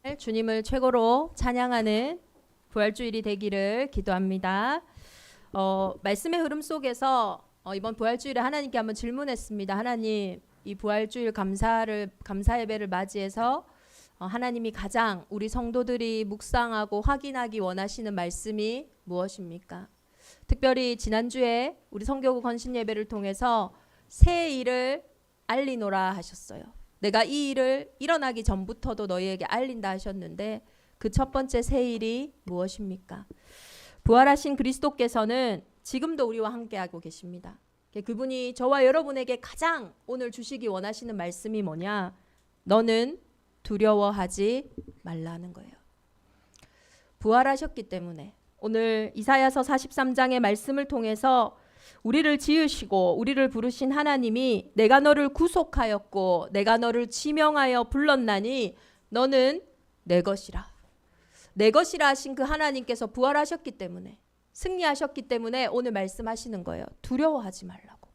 주님을 최고로 찬양하는 부활주일이 되기를 기도합니다. 말씀의 흐름 속에서 이번 부활주일에 하나님께 한번 질문했습니다. 하나님, 이 부활주일 감사 예배를 맞이해서 하나님이 가장 우리 성도들이 묵상하고 확인하기 원하시는 말씀이 무엇입니까? 특별히 지난주에 우리 성교구 건신 예배를 통해서 새 일을 알리노라 하셨어요. 내가 이 일을 일어나기 전부터도 너희에게 알린다 하셨는데 그 첫 번째 새 일이 무엇입니까? 부활하신 그리스도께서는 지금도 우리와 함께하고 계십니다. 그분이 저와 여러분에게 가장 오늘 주시기 원하시는 말씀이 뭐냐? 너는 두려워하지 말라는 거예요. 부활하셨기 때문에 오늘 이사야서 43장의 말씀을 통해서 우리를 지으시고 우리를 부르신 하나님이 내가 너를 구속하였고 내가 너를 지명하여 불렀나니 너는 내 것이라. 내 것이라 하신 그 하나님께서 부활하셨기 때문에 승리하셨기 때문에 오늘 말씀하시는 거예요. 두려워하지 말라고.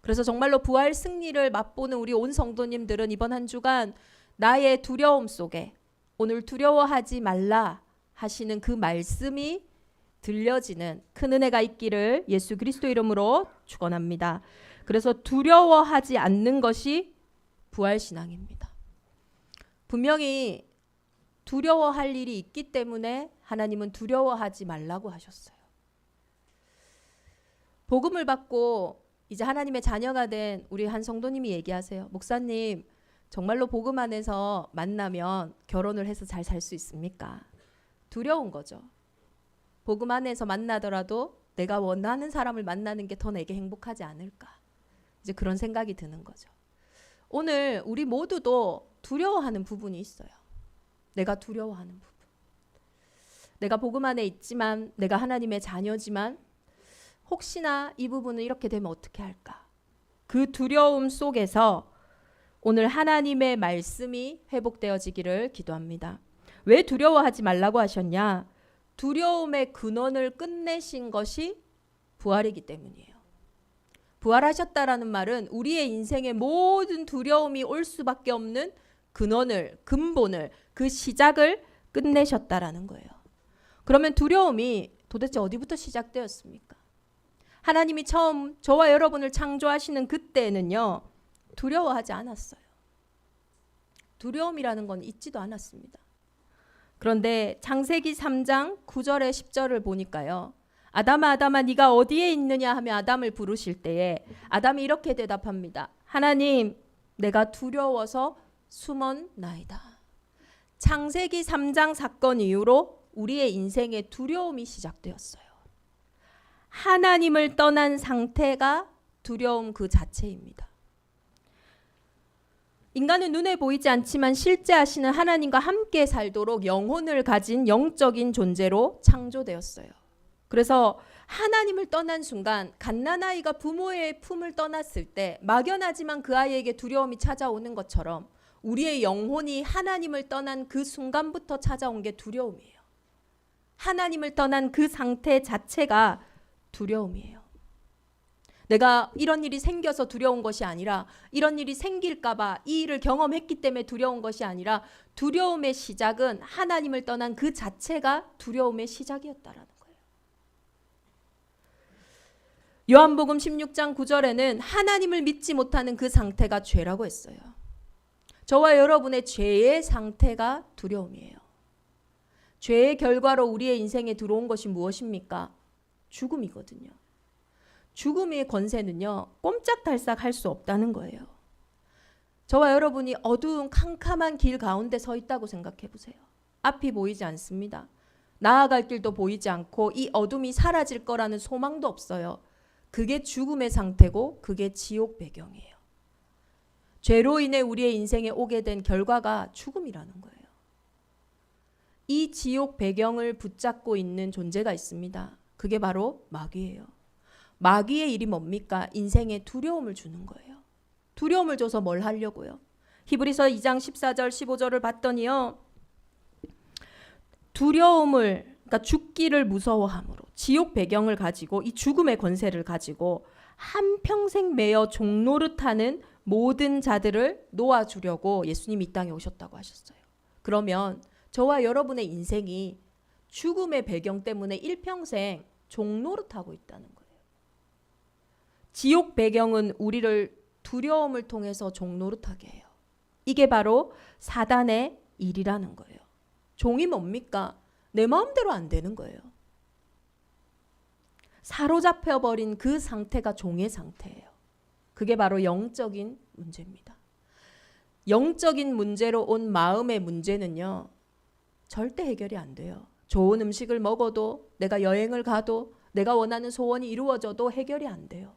그래서 정말로 부활 승리를 맛보는 우리 온 성도님들은 이번 한 주간 나의 두려움 속에 오늘 두려워하지 말라 하시는 그 말씀이 들려지는 큰 은혜가 있기를 예수 그리스도 이름으로 축원합니다. 그래서 두려워하지 않는 것이 부활신앙입니다. 분명히 두려워할 일이 있기 때문에 하나님은 두려워하지 말라고 하셨어요. 복음을 받고 이제 하나님의 자녀가 된 우리 한 성도님이 얘기하세요. 목사님, 정말로 복음 안에서 만나면 결혼을 해서 잘 살 수 있습니까? 두려운 거죠. 복음 안에서 만나더라도 내가 원하는 사람을 만나는 게 더 내게 행복하지 않을까? 이제 그런 생각이 드는 거죠. 오늘 우리 모두도 두려워하는 부분이 있어요. 내가 두려워하는 부분. 내가 복음 안에 있지만, 내가 하나님의 자녀지만 혹시나 이 부분은 이렇게 되면 어떻게 할까? 그 두려움 속에서 오늘 하나님의 말씀이 회복되어지기를 기도합니다. 왜 두려워하지 말라고 하셨냐? 두려움의 근원을 끝내신 것이 부활이기 때문이에요. 부활하셨다라는 말은 우리의 인생의 모든 두려움이 올 수밖에 없는 근원을, 근본을, 그 시작을 끝내셨다라는 거예요. 그러면 두려움이 도대체 어디부터 시작되었습니까? 하나님이 처음 저와 여러분을 창조하시는 그때는요, 두려워하지 않았어요. 두려움이라는 건 있지도 않았습니다. 그런데 창세기 3장 9절에 10절을 보니까요. 아담아 아담아 네가 어디에 있느냐 하며 아담을 부르실 때에 아담이 이렇게 대답합니다. 하나님, 내가 두려워서 숨었나이다. 창세기 3장 사건 이후로 우리의 인생에 두려움이 시작되었어요. 하나님을 떠난 상태가 두려움 그 자체입니다. 인간은 눈에 보이지 않지만 실제 하시는 하나님과 함께 살도록 영혼을 가진 영적인 존재로 창조되었어요. 그래서 하나님을 떠난 순간 갓난아이가 부모의 품을 떠났을 때 막연하지만 그 아이에게 두려움이 찾아오는 것처럼 우리의 영혼이 하나님을 떠난 그 순간부터 찾아온 게 두려움이에요. 하나님을 떠난 그 상태 자체가 두려움이에요. 내가 이런 일이 생겨서 두려운 것이 아니라 이런 일이 생길까봐 이 일을 경험했기 때문에 두려운 것이 아니라 두려움의 시작은 하나님을 떠난 그 자체가 두려움의 시작이었다라는 거예요. 요한복음 16장 9절에는 하나님을 믿지 못하는 그 상태가 죄라고 했어요. 저와 여러분의 죄의 상태가 두려움이에요. 죄의 결과로 우리의 인생에 들어온 것이 무엇입니까? 죽음이거든요. 죽음의 권세는요, 꼼짝달싹 할 수 없다는 거예요. 저와 여러분이 어두운 캄캄한 길 가운데 서 있다고 생각해 보세요. 앞이 보이지 않습니다. 나아갈 길도 보이지 않고 이 어둠이 사라질 거라는 소망도 없어요. 그게 죽음의 상태고 그게 지옥 배경이에요. 죄로 인해 우리의 인생에 오게 된 결과가 죽음이라는 거예요. 이 지옥 배경을 붙잡고 있는 존재가 있습니다. 그게 바로 마귀예요. 마귀의 일이 뭡니까? 인생에 두려움을 주는 거예요. 두려움을 줘서 뭘 하려고요? 히브리서 2장 14절 15절을 봤더니요. 두려움을, 그러니까 죽기를 무서워함으로 지옥 배경을 가지고 이 죽음의 권세를 가지고 한평생 매여 종노릇하는 모든 자들을 놓아주려고 예수님이 이 땅에 오셨다고 하셨어요. 그러면 저와 여러분의 인생이 죽음의 배경 때문에 일평생 종노릇하고 있다는 거예요. 지옥 배경은 우리를 두려움을 통해서 종노릇하게 해요. 이게 바로 사단의 일이라는 거예요. 종이 뭡니까? 내 마음대로 안 되는 거예요. 사로잡혀버린 그 상태가 종의 상태예요. 그게 바로 영적인 문제입니다. 영적인 문제로 온 마음의 문제는요, 절대 해결이 안 돼요. 좋은 음식을 먹어도, 내가 여행을 가도, 내가 원하는 소원이 이루어져도 해결이 안 돼요.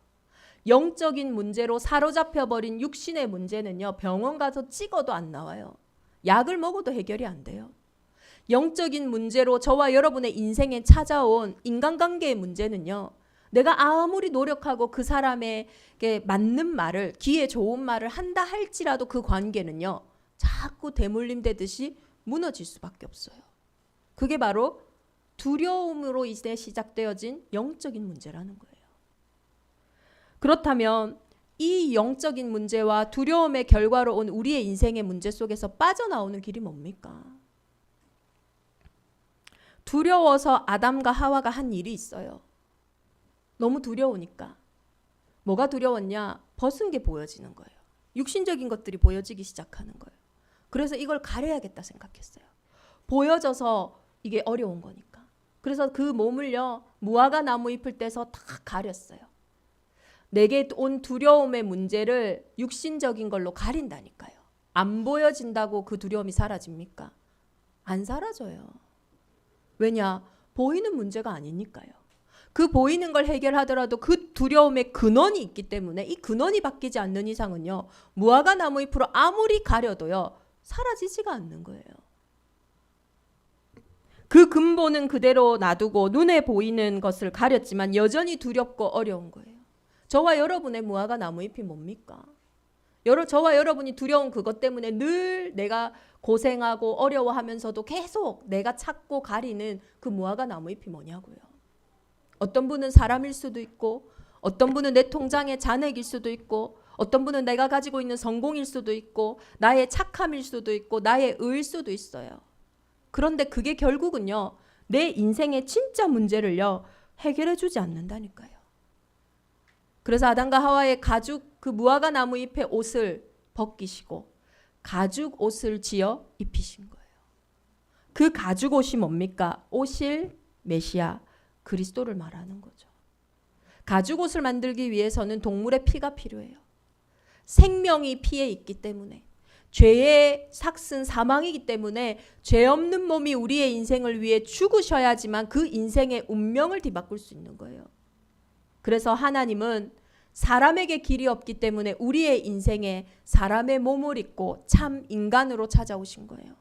영적인 문제로 사로잡혀버린 육신의 문제는요, 병원 가서 찍어도 안 나와요. 약을 먹어도 해결이 안 돼요. 영적인 문제로 저와 여러분의 인생에 찾아온 인간관계의 문제는요, 내가 아무리 노력하고 그 사람에게 맞는 말을, 귀에 좋은 말을 한다 할지라도 그 관계는요, 자꾸 대물림 되듯이 무너질 수밖에 없어요. 그게 바로 두려움으로 이제 시작되어진 영적인 문제라는 거예요. 그렇다면 이 영적인 문제와 두려움의 결과로 온 우리의 인생의 문제 속에서 빠져나오는 길이 뭡니까? 두려워서 아담과 하와가 한 일이 있어요. 너무 두려우니까. 뭐가 두려웠냐? 벗은 게 보여지는 거예요. 육신적인 것들이 보여지기 시작하는 거예요. 그래서 이걸 가려야겠다 생각했어요. 보여져서 이게 어려운 거니까. 그래서 그 몸을요, 무화과 나무 잎을 떼서 다 가렸어요. 내게 온 두려움의 문제를 육신적인 걸로 가린다니까요. 안 보여진다고 그 두려움이 사라집니까? 안 사라져요. 왜냐? 보이는 문제가 아니니까요. 그 보이는 걸 해결하더라도 그 두려움의 근원이 있기 때문에 이 근원이 바뀌지 않는 이상은요, 무화과 나무 잎으로 아무리 가려도요, 사라지지가 않는 거예요. 그 근본은 그대로 놔두고 눈에 보이는 것을 가렸지만 여전히 두렵고 어려운 거예요. 저와 여러분의 무화과 나무 잎이 뭡니까? 저와 여러분이 두려운 그것 때문에 늘 내가 고생하고 어려워하면서도 계속 내가 찾고 가리는 그 무화과 나무 잎이 뭐냐고요. 어떤 분은 사람일 수도 있고, 어떤 분은 내 통장의 잔액일 수도 있고, 어떤 분은 내가 가지고 있는 성공일 수도 있고, 나의 착함일 수도 있고, 나의 의일 수도 있어요. 그런데 그게 결국은요, 내 인생의 진짜 문제를요, 해결해 주지 않는다니까요. 그래서 아담과 하와의 가죽 그 무화과 나무 잎의 옷을 벗기시고 가죽 옷을 지어 입히신 거예요. 그 가죽 옷이 뭡니까? 오실 메시아 그리스도를 말하는 거죠. 가죽 옷을 만들기 위해서는 동물의 피가 필요해요. 생명이 피에 있기 때문에, 죄의 삭슨 사망이기 때문에 죄 없는 몸이 우리의 인생을 위해 죽으셔야지만 그 인생의 운명을 뒤바꿀 수 있는 거예요. 그래서 하나님은 사람에게 길이 없기 때문에 우리의 인생에 사람의 몸을 입고 참 인간으로 찾아오신 거예요.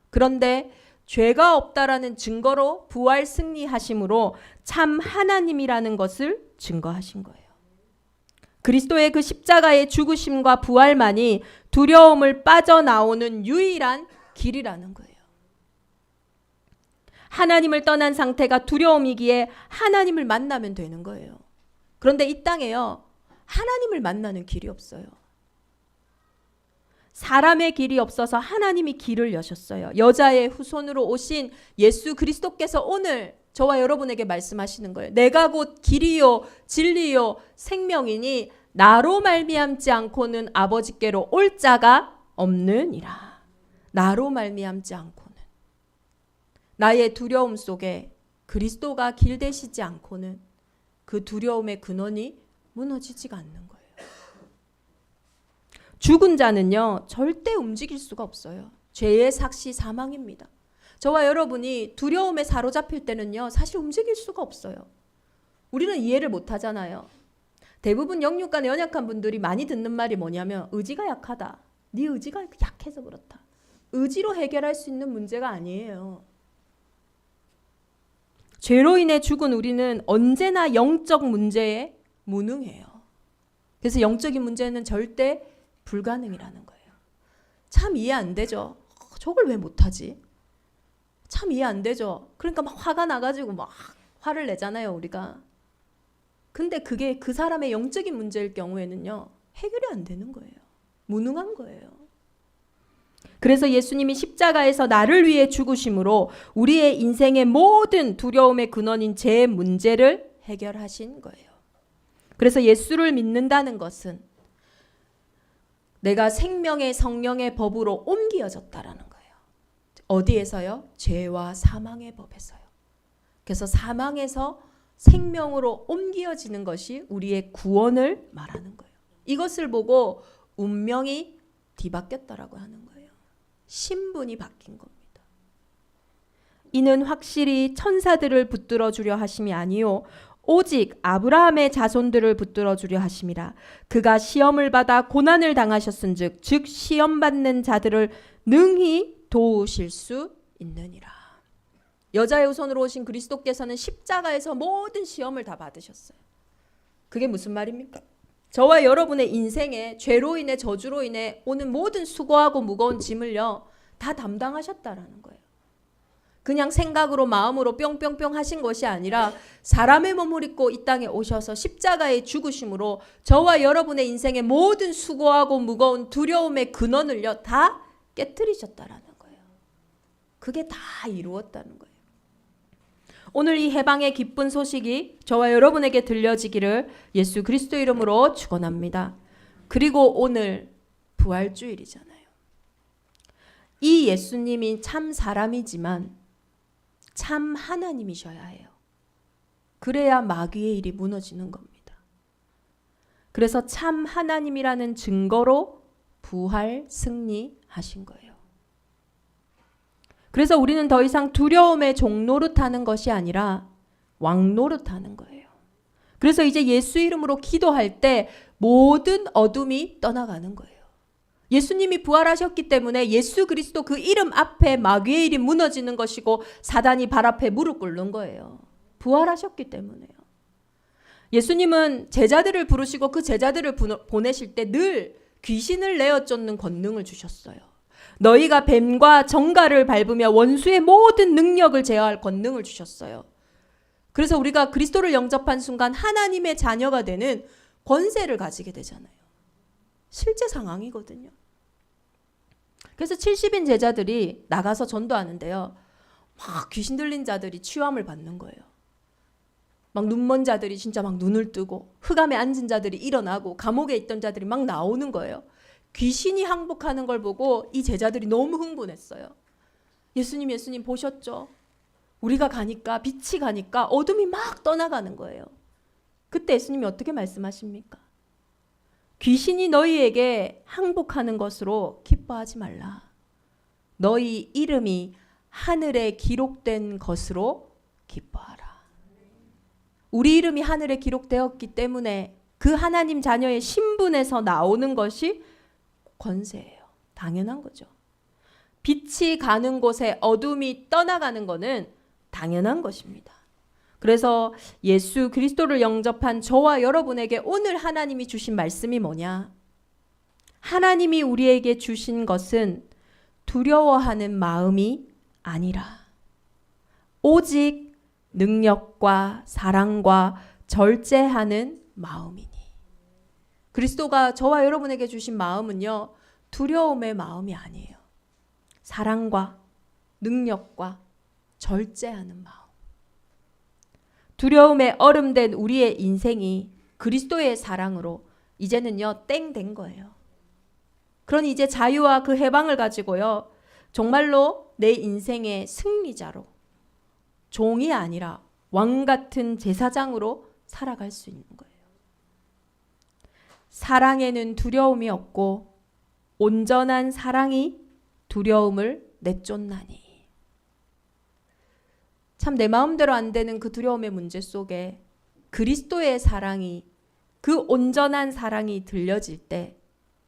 그런데 죄가 없다라는 증거로 부활 승리하심으로 참 하나님이라는 것을 증거하신 거예요. 그리스도의 그 십자가의 죽으심과 부활만이 두려움을 빠져나오는 유일한 길이라는 거예요. 하나님을 떠난 상태가 두려움이기에 하나님을 만나면 되는 거예요. 그런데 이 땅에요, 하나님을 만나는 길이 없어요. 사람의 길이 없어서 하나님이 길을 여셨어요. 여자의 후손으로 오신 예수 그리스도께서 오늘 저와 여러분에게 말씀하시는 거예요. 내가 곧 길이요 진리요 생명이니 나로 말미암지 않고는 아버지께로 올 자가 없느니라. 나로 말미암지 않고는, 나의 두려움 속에 그리스도가 길 되시지 않고는 그 두려움의 근원이 무너지지가 않는 거예요. 죽은 자는요, 절대 움직일 수가 없어요. 죄의 삭시 사망입니다. 저와 여러분이 두려움에 사로잡힐 때는요, 사실 움직일 수가 없어요. 우리는 이해를 못 하잖아요. 대부분 영육간 연약한 분들이 많이 듣는 말이 뭐냐면, 의지가 약하다. 네 의지가 약해서 그렇다. 의지로 해결할 수 있는 문제가 아니에요. 죄로 인해 죽은 우리는 언제나 영적 문제에 무능해요. 그래서 영적인 문제는 절대 불가능이라는 거예요. 참 이해 안 되죠. 저걸 왜 못하지? 참 이해 안 되죠. 그러니까 막 화가 나가지고 막 화를 내잖아요, 우리가. 근데 그게 그 사람의 영적인 문제일 경우에는요, 해결이 안 되는 거예요. 무능한 거예요. 그래서 예수님이 십자가에서 나를 위해 죽으심으로 우리의 인생의 모든 두려움의 근원인 죄의 문제를 해결하신 거예요. 그래서 예수를 믿는다는 것은 내가 생명의 성령의 법으로 옮겨졌다라는 거예요. 어디에서요? 죄와 사망의 법에서요. 그래서 사망에서 생명으로 옮겨지는 것이 우리의 구원을 말하는 거예요. 이것을 보고 운명이 뒤바뀌었다라고 하는 거예요. 신분이 바뀐 겁니다. 이는 확실히 천사들을 붙들어 주려 하심이 아니요 오직 아브라함의 자손들을 붙들어 주려 하심이라. 그가 시험을 받아 고난을 당하셨은즉 즉 시험 받는 자들을 능히 도우실 수 있느니라. 여자의 후손으로 오신 그리스도께서는 십자가에서 모든 시험을 다 받으셨어요. 그게 무슨 말입니까? 저와 여러분의 인생에 죄로 인해 저주로 인해 오는 모든 수고하고 무거운 짐을요 다 담당하셨다라는 거예요. 그냥 생각으로 마음으로 뿅뿅뿅 하신 것이 아니라 사람의 몸을 입고 이 땅에 오셔서 십자가의 죽으심으로 저와 여러분의 인생의 모든 수고하고 무거운 두려움의 근원을요 다 깨뜨리셨다라는 거예요. 그게 다 이루었다는 거예요. 오늘 이 해방의 기쁜 소식이 저와 여러분에게 들려지기를 예수 그리스도 이름으로 축원합니다. 그리고 오늘 부활주일이잖아요. 이 예수님이 참 사람이지만 참 하나님이셔야 해요. 그래야 마귀의 일이 무너지는 겁니다. 그래서 참 하나님이라는 증거로 부활 승리하신 거예요. 그래서 우리는 더 이상 두려움의 종노릇하는 것이 아니라 왕노릇하는 거예요. 그래서 이제 예수 이름으로 기도할 때 모든 어둠이 떠나가는 거예요. 예수님이 부활하셨기 때문에 예수 그리스도 그 이름 앞에 마귀의 일이 무너지는 것이고 사단이 발 앞에 무릎 꿇는 거예요. 부활하셨기 때문에요. 예수님은 제자들을 부르시고 그 제자들을 보내실 때 늘 귀신을 내어 쫓는 권능을 주셨어요. 너희가 뱀과 정갈을 밟으며 원수의 모든 능력을 제어할 권능을 주셨어요. 그래서 우리가 그리스도를 영접한 순간 하나님의 자녀가 되는 권세를 가지게 되잖아요. 실제 상황이거든요. 그래서 70인 제자들이 나가서 전도하는데요. 막 귀신 들린 자들이 치유함을 받는 거예요. 막 눈먼 자들이 진짜 막 눈을 뜨고 흑암에 앉은 자들이 일어나고 감옥에 있던 자들이 막 나오는 거예요. 귀신이 항복하는 걸 보고 이 제자들이 너무 흥분했어요. 예수님 보셨죠? 우리가 가니까 빛이 가니까 어둠이 막 떠나가는 거예요. 그때 예수님이 어떻게 말씀하십니까? 귀신이 너희에게 항복하는 것으로 기뻐하지 말라. 너희 이름이 하늘에 기록된 것으로 기뻐하라. 우리 이름이 하늘에 기록되었기 때문에 그 하나님 자녀의 신분에서 나오는 것이 권세예요. 당연한 거죠. 빛이 가는 곳에 어둠이 떠나가는 것은 당연한 것입니다. 그래서 예수 그리스도를 영접한 저와 여러분에게 오늘 하나님이 주신 말씀이 뭐냐? 하나님이 우리에게 주신 것은 두려워하는 마음이 아니라 오직 능력과 사랑과 절제하는 마음이니. 그리스도가 저와 여러분에게 주신 마음은요, 두려움의 마음이 아니에요. 사랑과 능력과 절제하는 마음. 두려움에 얼음된 우리의 인생이 그리스도의 사랑으로 이제는요 땡된 거예요. 그러니 이제 자유와 그 해방을 가지고요 정말로 내 인생의 승리자로 종이 아니라 왕 같은 제사장으로 살아갈 수 있는 거예요. 사랑에는 두려움이 없고 온전한 사랑이 두려움을 내쫓나니. 참 내 마음대로 안 되는 그 두려움의 문제 속에 그리스도의 사랑이, 그 온전한 사랑이 들려질 때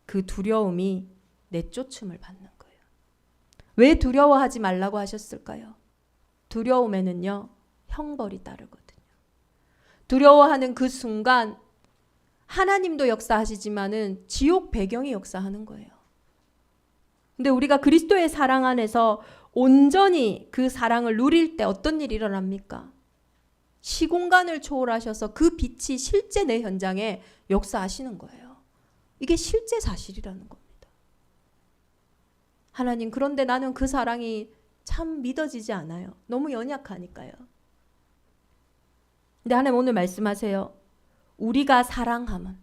그 두려움이 내쫓음을 받는 거예요. 왜 두려워하지 말라고 하셨을까요? 두려움에는요 형벌이 따르거든요. 두려워하는 그 순간 하나님도 역사하시지만은 지옥 배경이 역사하는 거예요. 근데 우리가 그리스도의 사랑 안에서 온전히 그 사랑을 누릴 때 어떤 일이 일어납니까? 시공간을 초월하셔서 그 빛이 실제 내 현장에 역사하시는 거예요. 이게 실제 사실이라는 겁니다. 하나님, 그런데 나는 그 사랑이 참 믿어지지 않아요. 너무 연약하니까요. 근데 하나님 오늘 말씀하세요. 우리가 사랑함은,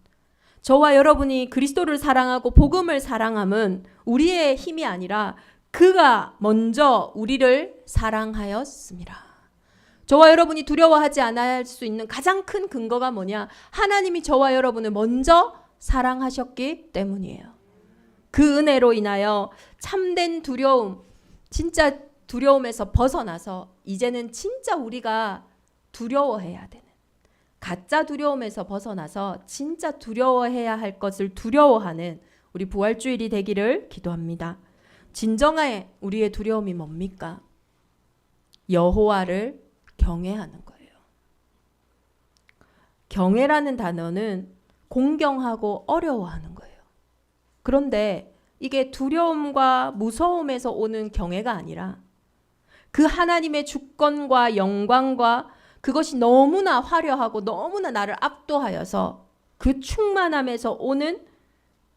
저와 여러분이 그리스도를 사랑하고 복음을 사랑함은 우리의 힘이 아니라 그가 먼저 우리를 사랑하였습니다. 저와 여러분이 두려워하지 않아야 할 수 있는 가장 큰 근거가 뭐냐? 하나님이 저와 여러분을 먼저 사랑하셨기 때문이에요. 그 은혜로 인하여 참된 두려움, 진짜 두려움에서 벗어나서 이제는 진짜 우리가 두려워해야 되는, 가짜 두려움에서 벗어나서 진짜 두려워해야 할 것을 두려워하는 우리 부활주일이 되기를 기도합니다. 진정한 우리의 두려움이 뭡니까? 여호와를 경외하는 거예요. 경외라는 단어는 공경하고 어려워하는 거예요. 그런데 이게 두려움과 무서움에서 오는 경외가 아니라 그 하나님의 주권과 영광과 그것이 너무나 화려하고 너무나 나를 압도하여서 그 충만함에서 오는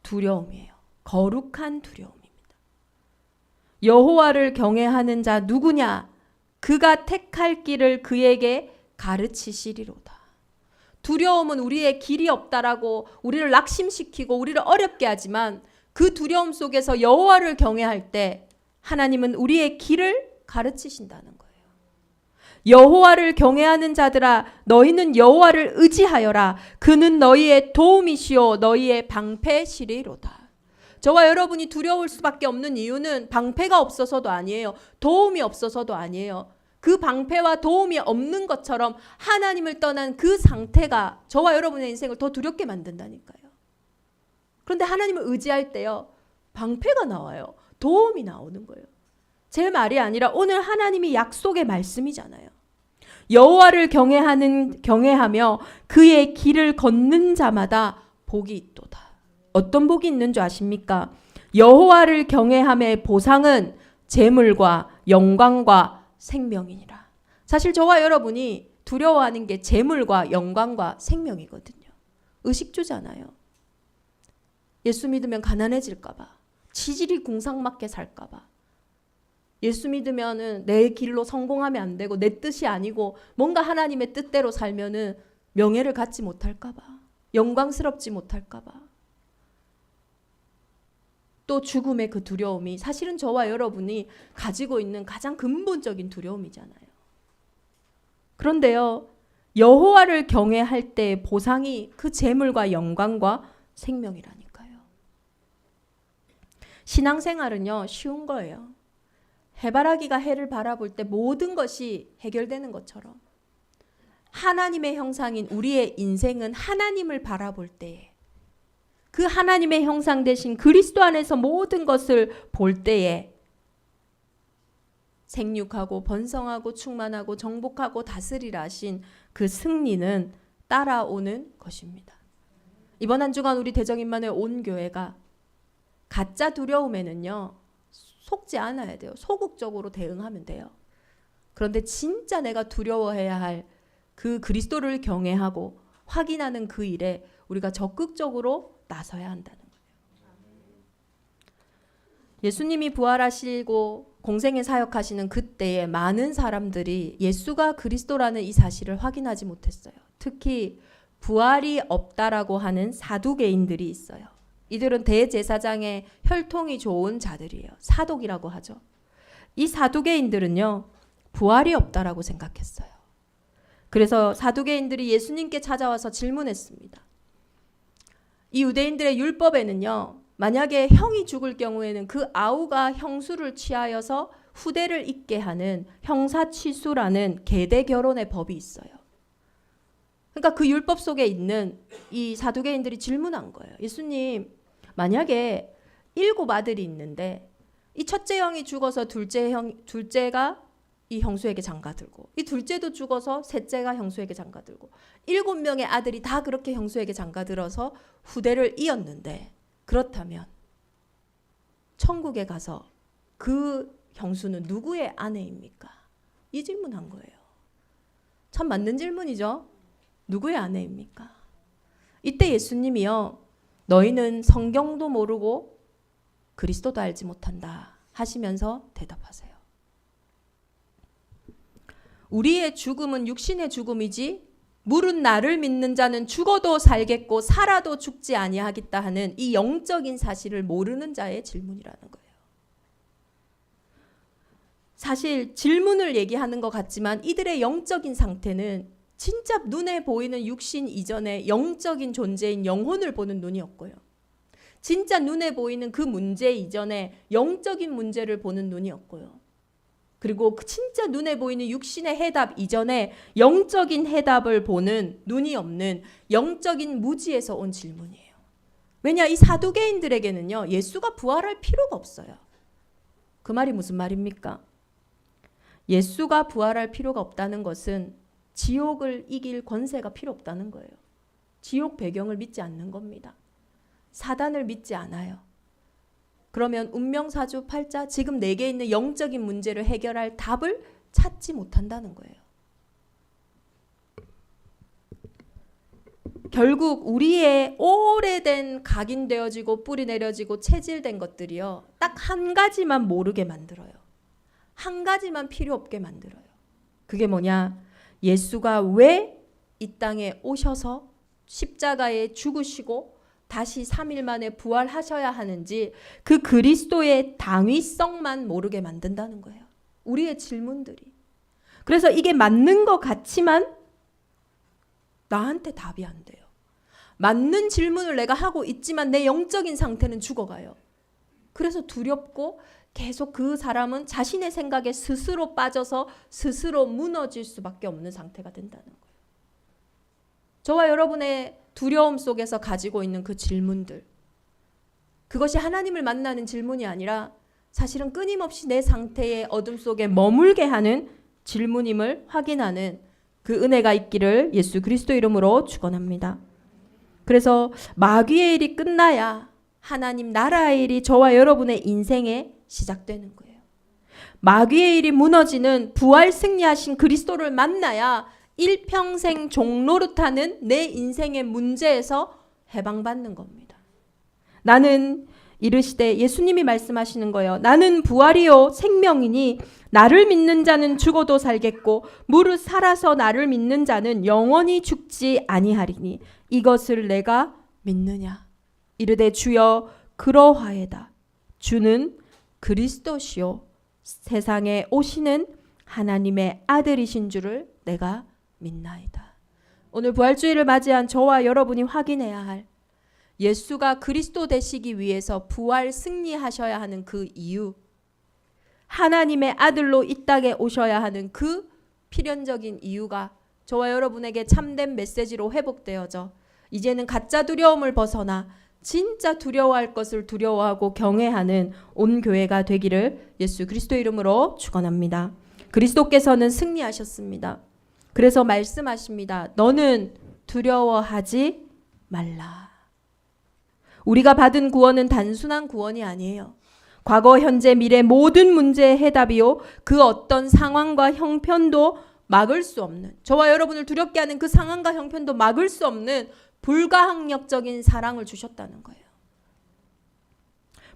두려움이에요. 거룩한 두려움입니다. 여호와를 경외하는 자 누구냐? 그가 택할 길을 그에게 가르치시리로다. 두려움은 우리의 길이 없다라고 우리를 낙심시키고 우리를 어렵게 하지만 그 두려움 속에서 여호와를 경외할 때 하나님은 우리의 길을 가르치신다는 거예요. 여호와를 경외하는 자들아, 너희는 여호와를 의지하여라. 그는 너희의 도움이시오 너희의 방패시리로다. 저와 여러분이 두려울 수밖에 없는 이유는 방패가 없어서도 아니에요. 도움이 없어서도 아니에요. 그 방패와 도움이 없는 것처럼 하나님을 떠난 그 상태가 저와 여러분의 인생을 더 두렵게 만든다니까요. 그런데 하나님을 의지할 때요, 방패가 나와요. 도움이 나오는 거예요. 제 말이 아니라 오늘 하나님이 약속의 말씀이잖아요. 여호와를 경외하며 그의 길을 걷는 자마다 복이 있도다. 어떤 복이 있는 줄 아십니까? 여호와를 경외함의 보상은 재물과 영광과 생명이니라. 사실 저와 여러분이 두려워하는 게 재물과 영광과 생명이거든요. 의식주잖아요. 예수 믿으면 가난해질까 봐, 치질이 궁상맞게 살까 봐, 예수 믿으면은 내 길로 성공하면 안 되고 내 뜻이 아니고 뭔가 하나님의 뜻대로 살면은 명예를 갖지 못할까 봐, 영광스럽지 못할까 봐. 또 죽음의 그 두려움이 사실은 저와 여러분이 가지고 있는 가장 근본적인 두려움이잖아요. 그런데요, 여호와를 경외할 때의 보상이 그 재물과 영광과 생명이라니까요. 신앙생활은요, 쉬운 거예요. 해바라기가 해를 바라볼 때 모든 것이 해결되는 것처럼 하나님의 형상인 우리의 인생은 하나님을 바라볼 때에, 그 하나님의 형상 되신 그리스도 안에서 모든 것을 볼 때에 생육하고 번성하고 충만하고 정복하고 다스리라 하신 그 승리는 따라오는 것입니다. 이번 한 주간 우리 대정인만의 온 교회가 가짜 두려움에는요, 속지 않아야 돼요. 소극적으로 대응하면 돼요. 그런데 진짜 내가 두려워해야 할 그 그리스도를 경외하고 확인하는 그 일에 우리가 적극적으로 나서야 한다는 거예요. 예수님이 부활하시고 공생의 사역하시는 그때에 많은 사람들이 예수가 그리스도라는 이 사실을 확인하지 못했어요. 특히 부활이 없다라고 하는 사두개인들이 있어요. 이들은 대제사장의 혈통이 좋은 자들이에요. 사독이라고 하죠. 이 사두개인들은요, 부활이 없다라고 생각했어요. 그래서 사두개인들이 예수님께 찾아와서 질문했습니다. 이 유대인들의 율법에는요, 만약에 형이 죽을 경우에는 그 아우가 형수를 취하여서 후대를 잇게 하는 형사취수라는 계대 결혼의 법이 있어요. 그러니까 그 율법 속에 있는 이 사두개인들이 질문한 거예요. 예수님, 만약에 7 아들이 있는데 이 첫째 형이 죽어서 둘째가 이 형수에게 장가들고, 이 둘째도 죽어서 셋째가 형수에게 장가들고, 7명의 아들이 다 그렇게 형수에게 장가들어서 후대를 이었는데, 그렇다면 천국에 가서 그 형수는 누구의 아내입니까? 이 질문한 거예요. 참 맞는 질문이죠. 누구의 아내입니까? 이때 예수님이요, 너희는 성경도 모르고 그리스도도 알지 못한다 하시면서 대답하세요. 우리의 죽음은 육신의 죽음이지 물은 나를 믿는 자는 죽어도 살겠고 살아도 죽지 아니하겠다 하는 이 영적인 사실을 모르는 자의 질문이라는 거예요. 사실 질문을 얘기하는 것 같지만 이들의 영적인 상태는 진짜 눈에 보이는 육신 이전에 영적인 존재인 영혼을 보는 눈이었고요. 진짜 눈에 보이는 그 문제 이전에 영적인 문제를 보는 눈이었고요. 그리고 진짜 눈에 보이는 육신의 해답 이전에 영적인 해답을 보는 눈이 없는 영적인 무지에서 온 질문이에요. 왜냐, 이 사두개인들에게는요, 예수가 부활할 필요가 없어요. 그 말이 무슨 말입니까? 예수가 부활할 필요가 없다는 것은 지옥을 이길 권세가 필요 없다는 거예요. 지옥 배경을 믿지 않는 겁니다. 사단을 믿지 않아요. 그러면 운명사주 팔자 지금 내게 있는 영적인 문제를 해결할 답을 찾지 못한다는 거예요. 결국 우리의 오래된 각인되어지고 뿌리 내려지고 체질된 것들이요, 딱 한 가지만 모르게 만들어요. 한 가지만 필요 없게 만들어요. 그게 뭐냐? 예수가 왜 이 땅에 오셔서 십자가에 죽으시고 다시 3일 만에 부활하셔야 하는지 그 그리스도의 당위성만 모르게 만든다는 거예요. 우리의 질문들이. 그래서 이게 맞는 것 같지만 나한테 답이 안 돼요. 맞는 질문을 내가 하고 있지만 내 영적인 상태는 죽어가요. 그래서 두렵고 계속 그 사람은 자신의 생각에 스스로 빠져서 스스로 무너질 수밖에 없는 상태가 된다는 거예요. 저와 여러분의 두려움 속에서 가지고 있는 그 질문들, 그것이 하나님을 만나는 질문이 아니라 사실은 끊임없이 내 상태의 어둠 속에 머물게 하는 질문임을 확인하는 그 은혜가 있기를 예수 그리스도 이름으로 축원합니다. 그래서 마귀의 일이 끝나야 하나님 나라의 일이 저와 여러분의 인생에 시작되는 거예요. 마귀의 일이 무너지는 부활 승리하신 그리스도를 만나야 일평생 종노릇하는 내 인생의 문제에서 해방받는 겁니다. 나는 이르시되 예수님이 말씀하시는 거예요. 나는 부활이요 생명이니 나를 믿는 자는 죽어도 살겠고 무릇 살아서 나를 믿는 자는 영원히 죽지 아니하리니 이것을 내가 믿느냐. 이르되 주여 그러하에다. 주는 그리스도시요 세상에 오시는 하나님의 아들이신 줄을 내가 믿나이다. 오늘 부활주의를 맞이한 저와 여러분이 확인해야 할 예수가 그리스도 되시기 위해서 부활 승리하셔야 하는 그 이유, 하나님의 아들로 이 땅에 오셔야 하는 그 필연적인 이유가 저와 여러분에게 참된 메시지로 회복되어져 이제는 가짜 두려움을 벗어나 진짜 두려워할 것을 두려워하고 경외하는 온 교회가 되기를 예수 그리스도 이름으로 축원합니다. 그리스도께서는 승리하셨습니다. 그래서 말씀하십니다. 너는 두려워하지 말라. 우리가 받은 구원은 단순한 구원이 아니에요. 과거, 현재, 미래 모든 문제의 해답이요. 그 어떤 상황과 형편도 막을 수 없는, 저와 여러분을 두렵게 하는 그 상황과 형편도 막을 수 없는 불가항력적인 사랑을 주셨다는 거예요.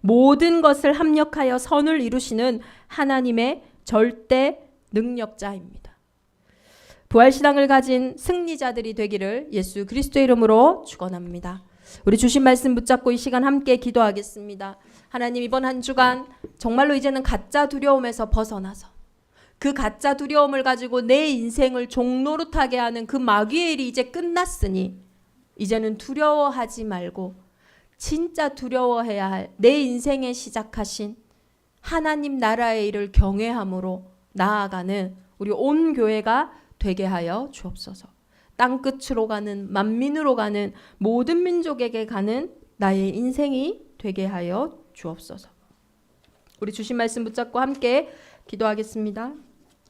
모든 것을 합력하여 선을 이루시는 하나님의 절대 능력자입니다. 부활신앙을 가진 승리자들이 되기를 예수 그리스도의 이름으로 축원합니다. 우리 주신 말씀 붙잡고 이 시간 함께 기도하겠습니다. 하나님, 이번 한 주간 정말로 이제는 가짜 두려움에서 벗어나서 그 가짜 두려움을 가지고 내 인생을 종노릇하게 하는 그 마귀의 일이 이제 끝났으니 이제는 두려워하지 말고 진짜 두려워해야 할 내 인생에 시작하신 하나님 나라의 일을 경외함으로 나아가는 우리 온 교회가 되게 하여 주옵소서. 땅끝으로 가는, 만민으로 가는, 모든 민족에게 가는 나의 인생이 되게 하여 주옵소서. 우리 주신 말씀 붙잡고 함께 기도하겠습니다.